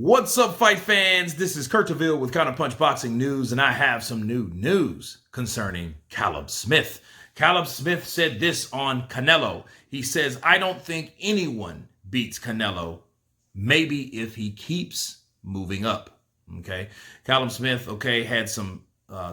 What's up, fight fans? This is Kurt DeVille with Counterpunch Boxing News, and I have some new news concerning Callum Smith. Callum Smith said this on Canelo. He says, I don't think anyone beats Canelo, maybe if he keeps moving up. Okay. Callum Smith, had some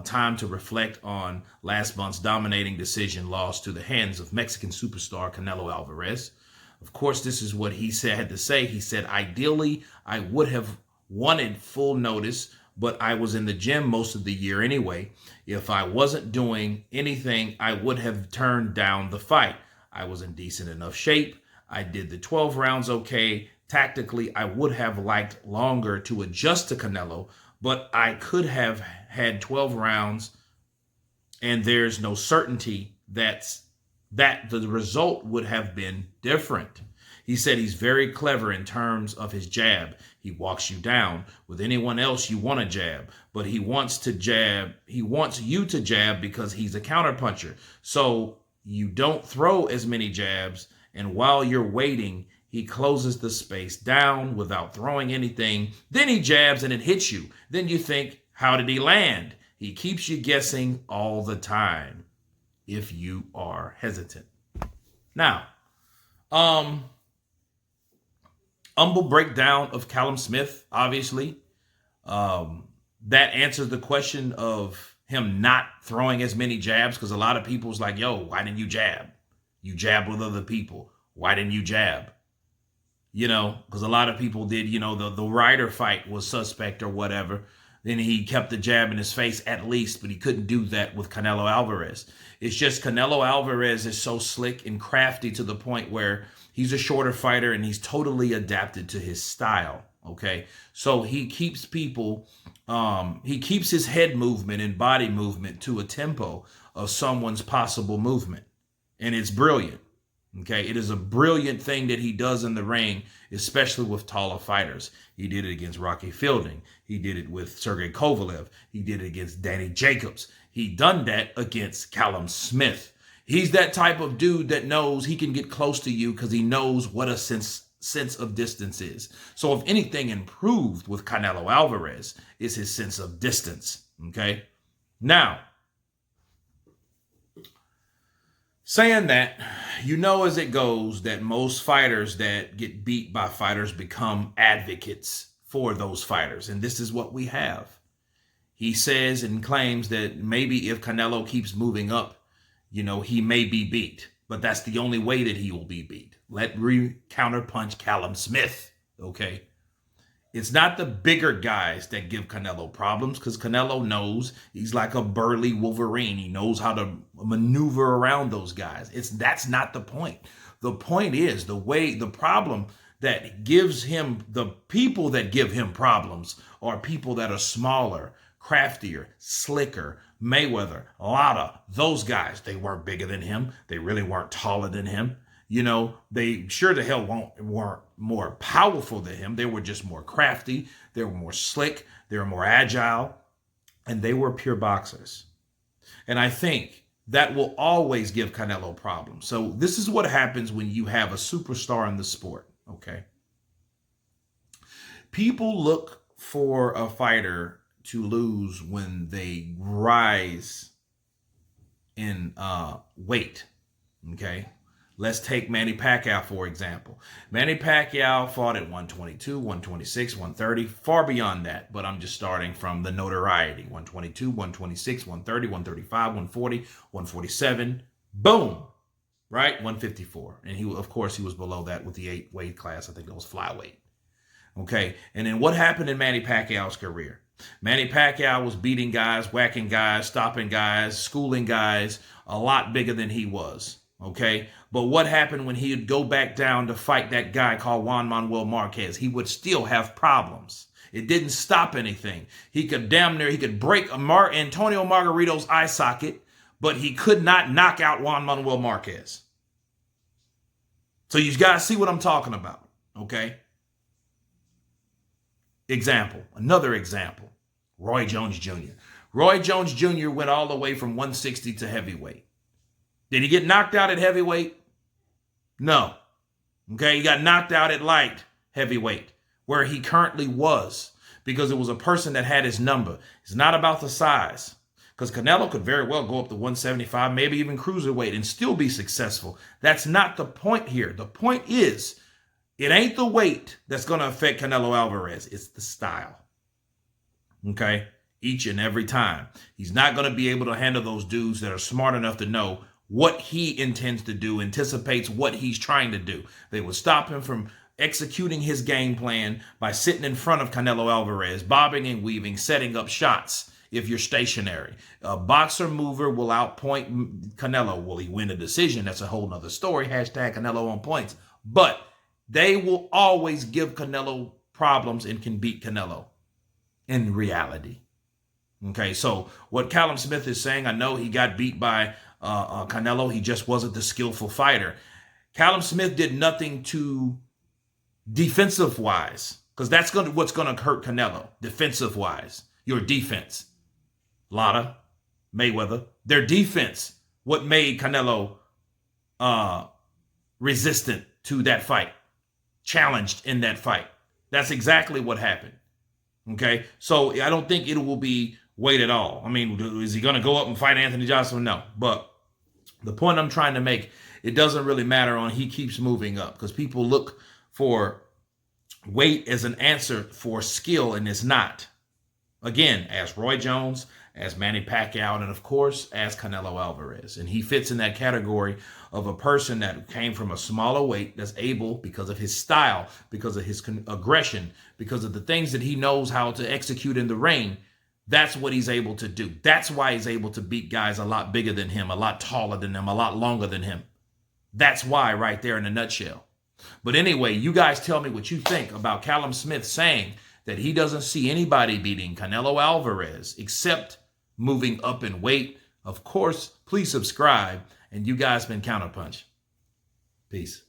time to reflect on last month's dominating decision loss to the hands of Mexican superstar Canelo Alvarez. Of course, this is what he had to say. He said, ideally, I would have wanted full notice, but I was in the gym most of the year anyway. If I wasn't doing anything, I would have turned down the fight. I was in decent enough shape. I did the 12 rounds okay. Tactically, I would have liked longer to adjust to Canelo, but I could have had 12 rounds, and there's no certainty that the result would have been different. He said he's very clever in terms of his jab. He walks you down. With anyone else, you want to jab, but he wants to jab. He wants you to jab because he's a counterpuncher. So you don't throw as many jabs, and while you're waiting, he closes the space down without throwing anything. Then he jabs and it hits you. Then you think, how did he land? He keeps you guessing all the time if you are hesitant. Now, humble breakdown of Callum Smith, obviously. That answers the question of him not throwing as many jabs, because a lot of people's like, yo, why didn't you jab? You jab with other people. Why didn't you jab? Because a lot of people did, the Ryder fight was suspect or whatever. Then he kept the jab in his face at least, but he couldn't do that with Canelo Alvarez. It's just Canelo Alvarez is so slick and crafty to the point where he's a shorter fighter and he's totally adapted to his style. Okay. So he keeps he keeps his head movement and body movement to a tempo of someone's possible movement. And it's brilliant. Okay, it is a brilliant thing that he does in the ring, especially with taller fighters. He did it against Rocky Fielding. He did it with Sergey Kovalev. He did it against Danny Jacobs. He done that against Callum Smith. He's that type of dude that knows he can get close to you because he knows what a sense of distance is. So if anything improved with Canelo Alvarez, is his sense of distance. Okay, now, saying that, as it goes that most fighters that get beat by fighters become advocates for those fighters. And this is what we have. He says and claims that maybe if Canelo keeps moving up, he may be beat. But that's the only way that he will be beat. Let me counterpunch Callum Smith, okay? It's not the bigger guys that give Canelo problems, because Canelo knows he's like a burly Wolverine. He knows how to maneuver around those guys. That's not the point. The point is the problem that gives him, the people that give him problems are people that are smaller, craftier, slicker. Mayweather, Lotta, those guys, they weren't bigger than him. They really weren't taller than him. They sure the hell weren't more powerful than him. They were just more crafty. They were more slick. They were more agile. And they were pure boxers. And I think that will always give Canelo problems. So this is what happens when you have a superstar in the sport, okay? People look for a fighter to lose when they rise in weight, okay? Let's take Manny Pacquiao, for example. Manny Pacquiao fought at 122, 126, 130, far beyond that. But I'm just starting from the notoriety. 122, 126, 130, 135, 140, 147. Boom. Right? 154. And he was below that with the 8 weight class. I think that was flyweight. Okay. And then what happened in Manny Pacquiao's career? Manny Pacquiao was beating guys, whacking guys, stopping guys, schooling guys a lot bigger than he was. Okay, but what happened when he would go back down to fight that guy called Juan Manuel Marquez? He would still have problems. It didn't stop anything. He could break Antonio Margarito's eye socket, but he could not knock out Juan Manuel Marquez. So you got to see what I'm talking about. Okay. Another example, Roy Jones Jr. Roy Jones Jr. went all the way from 160 to heavyweight. Did he get knocked out at heavyweight? No. Okay, he got knocked out at light heavyweight. where he currently was because it was a person that had his number. It's not about the size, because Canelo could very well go up to 175, maybe even cruiserweight, and still be successful. That's not the point here. The point is, it ain't the weight that's going to affect Canelo Alvarez. It's the style. Okay? Each and every time. He's not going to be able to handle those dudes that are smart enough to know what he intends to do, anticipates what he's trying to do. They will stop him from executing his game plan by sitting in front of Canelo Alvarez, bobbing and weaving, setting up shots if you're stationary. A boxer mover will outpoint Canelo. Will he win a decision? That's a whole nother story. Hashtag Canelo on points. But they will always give Canelo problems and can beat Canelo in reality. Okay, so what Callum Smith is saying, I know he got beat by Canelo. He just wasn't the skillful fighter. Callum Smith did nothing to defensive-wise, because that's what's going to hurt Canelo, defensive-wise. Your defense. Lotta, Mayweather, their defense, what made Canelo resistant to that fight, challenged in that fight. That's exactly what happened. Okay, so I don't think it will be weight at all. I mean, is he going to go up and fight Anthony Joshua? No, but the point I'm trying to make, it doesn't really matter on he keeps moving up, because people look for weight as an answer for skill, and it's not. Again, ask Roy Jones, ask Manny Pacquiao, and of course, ask Canelo Alvarez. And he fits in that category of a person that came from a smaller weight that's able, because of his style, because of his aggression, because of the things that he knows how to execute in the ring. That's what he's able to do. That's why he's able to beat guys a lot bigger than him, a lot taller than him, a lot longer than him. That's why, right there in a nutshell. But anyway, you guys tell me what you think about Callum Smith saying that he doesn't see anybody beating Canelo Alvarez except moving up in weight. Of course, please subscribe. And you guys been Counterpunch. Peace.